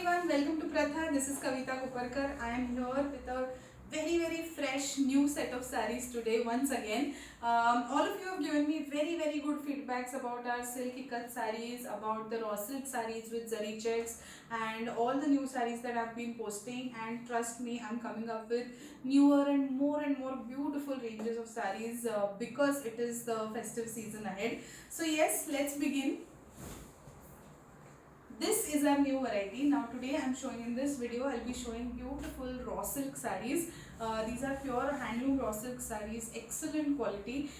everyone, welcome to Pratha. This is Kavita Kuparkar. I am here with a very fresh new set of sarees today once again. All of you have given me very good feedbacks about our silk ikat sarees, about the raw silk sarees with zari checks and all the new sarees that I've been posting, and trust me, I'm coming up with newer and more beautiful ranges of sarees because it is the festive season ahead. So yes, let's begin. This is our new variety. Now today I am showing in this video, I'll be showing beautiful raw silk sarees. These are pure handloom raw silk sarees, excellent quality.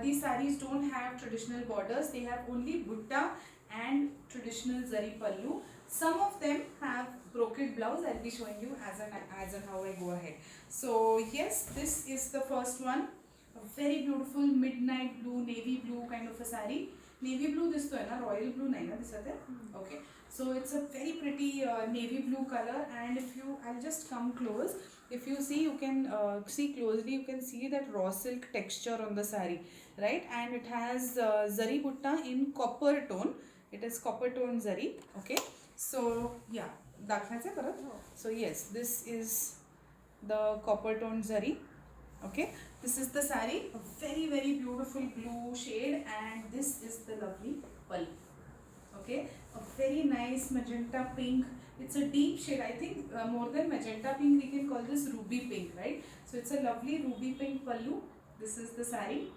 These sarees don't have traditional borders, they have only butta and traditional zari pallu. Some of them have brocade blouse. I'll be showing you as and how I go ahead. So yes, this is the first one. A very beautiful midnight blue, navy blue kind of a saree. Navy blue this है ना, royal blue नहीं ना दिसत है. Okay, so it's a very pretty navy blue color, and if you, I'll just come close. If you see, you can see closely, you can see that raw silk texture on the saree, right? And it has zari butta in copper tone. It is copper tone zari. Okay, so yeah, दाखवायचं परत. So yes, this is the copper tone zari. Okay, this is the saree, a very beautiful blue shade, and this is the lovely pallu. Okay, a very nice magenta pink. It's a deep shade. I think more than magenta pink, we can call this ruby pink, right? So it's a lovely ruby pink pallu. This is the saree.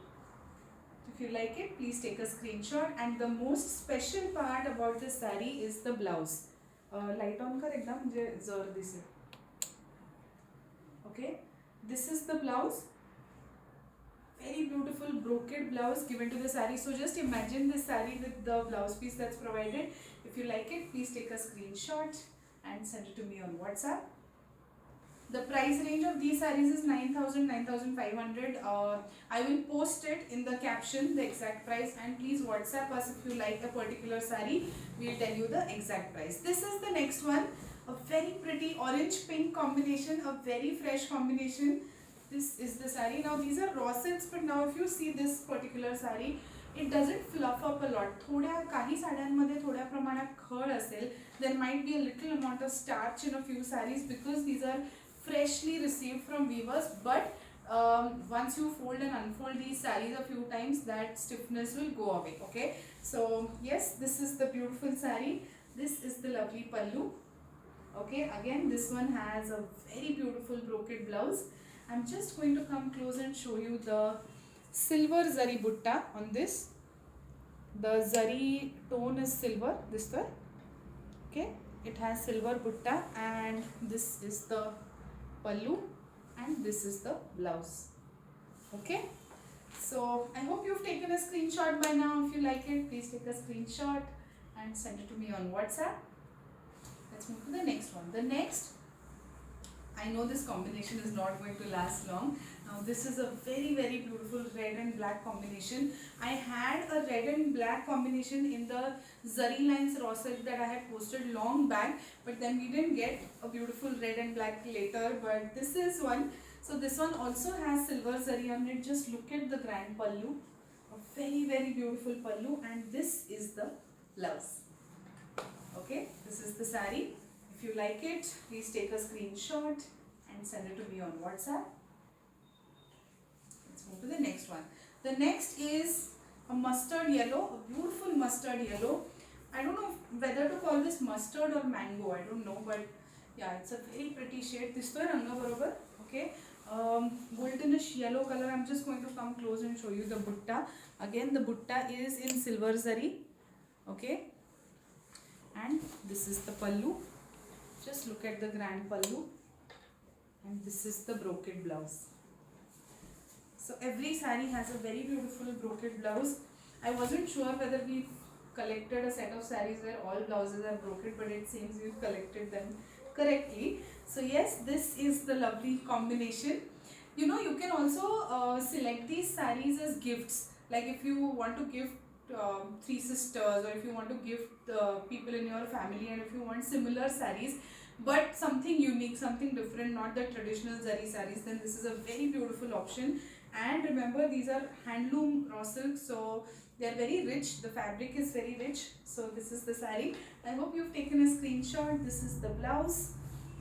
If you like it, please take a screenshot. And the most special part about this saree is the blouse. Light on कर एकदम मुझे ज़र दिसे. Okay, this is the blouse. Very beautiful brocade blouse given to the saree. So just imagine this saree with the blouse piece that's provided. If you like it, please take a screenshot and send it to me on WhatsApp. The price range of these sarees is 9,000, 9,500. I will post it in the caption, the exact price, and please WhatsApp us if you like a particular saree. We'll tell you the exact price. This is the next one. A very pretty orange pink combination, a very fresh combination. This is the saree. Now these are raw silks, but now if you see this particular saree, it doesn't fluff up a lot. थोड्या काही साड्यांमध्ये थोड्या प्रमाणात खड असेल. There might be a little amount of starch in a few sarees because these are freshly received from weavers. But once you fold and unfold these sarees a few times, that stiffness will go away. Okay. So yes, this is the beautiful saree. This is the lovely pallu. Okay. Again, this one has a very beautiful brocade blouse. I'm just going to come close and show you the silver zari butta on this. The zari tone is silver, this way. Okay, it has silver butta, and this is the pallu, and this is the blouse. Okay, so I hope you've taken a screenshot by now. If you like it, please take a screenshot and send it to me on WhatsApp. Let's move to the next one. The next, I know this combination is not going to last long. Now this is a very beautiful red and black combination. I had a red and black combination in the Zari Lines raw silk that I had posted long back, but then we didn't get a beautiful red and black later. But this is one. So this one also has silver zari on it. Just look at the grand pallu, a very beautiful pallu, and this is the blouse. Okay, this is the saree. If you like it, please take a screenshot and send it to me on WhatsApp. Let's move to the next one. The next is a mustard yellow, a beautiful mustard yellow. I don't know whether to call this mustard or mango, I don't know, but yeah, it's a very pretty shade. This is ranga barobar. Okay, goldenish yellow color. I'm just going to come close and show you the butta. Again, the butta is in silver zari. Okay, and this is the pallu. Just look at the grand pallu, and this is the brocade blouse. So every saree has a very beautiful brocade blouse. I wasn't sure whether we collected a set of sarees where all blouses are brocade, but it seems we've collected them correctly. So yes, this is the lovely combination. You know, you can also select these sarees as gifts. Like if you want to gift three sisters, or if you want to gift people in your family, and if you want similar sarees but something unique, something different, not the traditional zari sarees, then this is a very beautiful option. And remember, these are handloom raw silk, so they are very rich. The fabric is very rich. So this is the saree. I hope you've taken a screenshot. This is the blouse.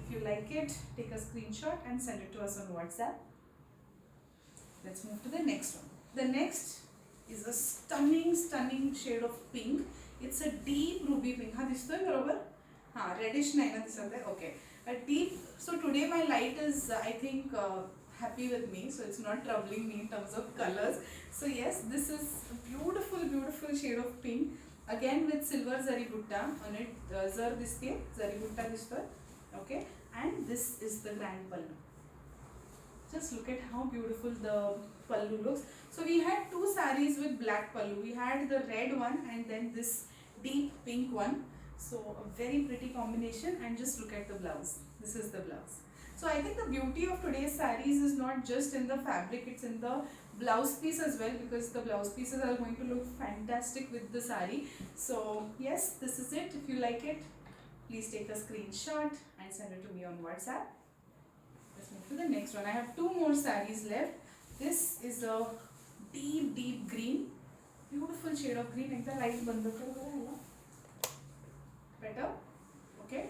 If you like it, take a screenshot and send it to us on WhatsApp. Let's move to the next one. The next is a stunning shade of pink. It's a deep ruby pink. Ha, distoy barobar? Ha, reddish nahi na disate. Okay. A deep. So today my light is I think happy with me, so it's not troubling me in terms of colors. So yes, this is a beautiful shade of pink. Again with silver zari butta on it. Zar distiye, zari butta distoy. Okay. And this is the grand pallu. Just look at how beautiful the pallu looks. So we had two sarees with black pallu. We had the red one and then this deep pink one. So a very pretty combination, and just look at the blouse. This is the blouse. So I think the beauty of today's sarees is not just in the fabric, it's in the blouse piece as well, because the blouse pieces are going to look fantastic with the saree. So yes, this is it. If you like it, please take a screenshot and send it to me on WhatsApp. Let's move to the next one. I have two more sarees left. This is a deep green. Beautiful shade of green. Ekta light banda karo hai. Better? Okay.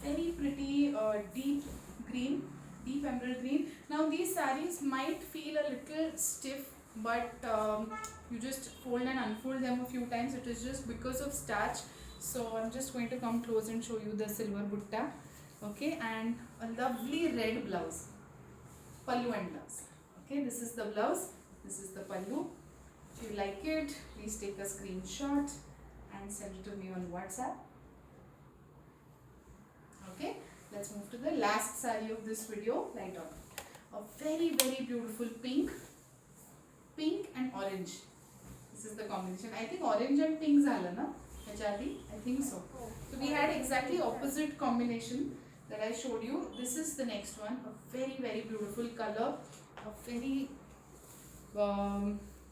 Very pretty deep green, deep emerald green. Now these sarees might feel a little stiff, but you just fold and unfold them a few times. It is just because of starch. So I'm just going to come close and show you the silver butta. Okay, and a lovely red blouse, pallu and blouse. Okay, this is the blouse, this is the pallu. If you like it, please take a screenshot and send it to me on WhatsApp. Okay, let's move to the last saree of this video, light on. A very beautiful pink and orange. This is the combination. I think orange and pink zala na, Ajadi? I think so. So we had exactly opposite combination that I showed you. This is the next one. A very beautiful color. A very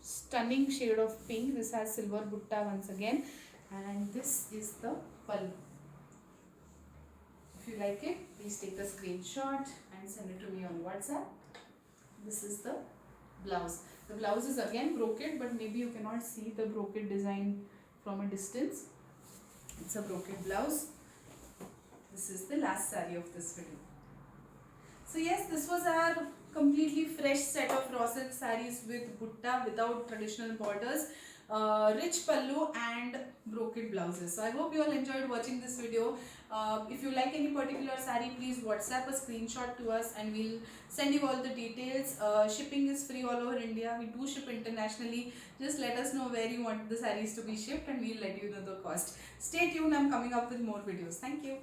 stunning shade of pink. This has silver butta once again. And this is the pallu. If you like it, please take a screenshot and send it to me on WhatsApp. This is the blouse. The blouse is again brocade, but maybe you cannot see the brocade design from a distance. It's a brocade blouse. This is the last saree of this video. So yes, this was our completely fresh set of raw silk sarees with butta without traditional borders, rich pallu and brocade blouses. So I hope you all enjoyed watching this video. If you like any particular saree, please WhatsApp a screenshot to us and we'll send you all the details. Shipping is free all over India. We do ship internationally. Just let us know where you want the sarees to be shipped and we'll let you know the cost. Stay tuned. I'm coming up with more videos. Thank you.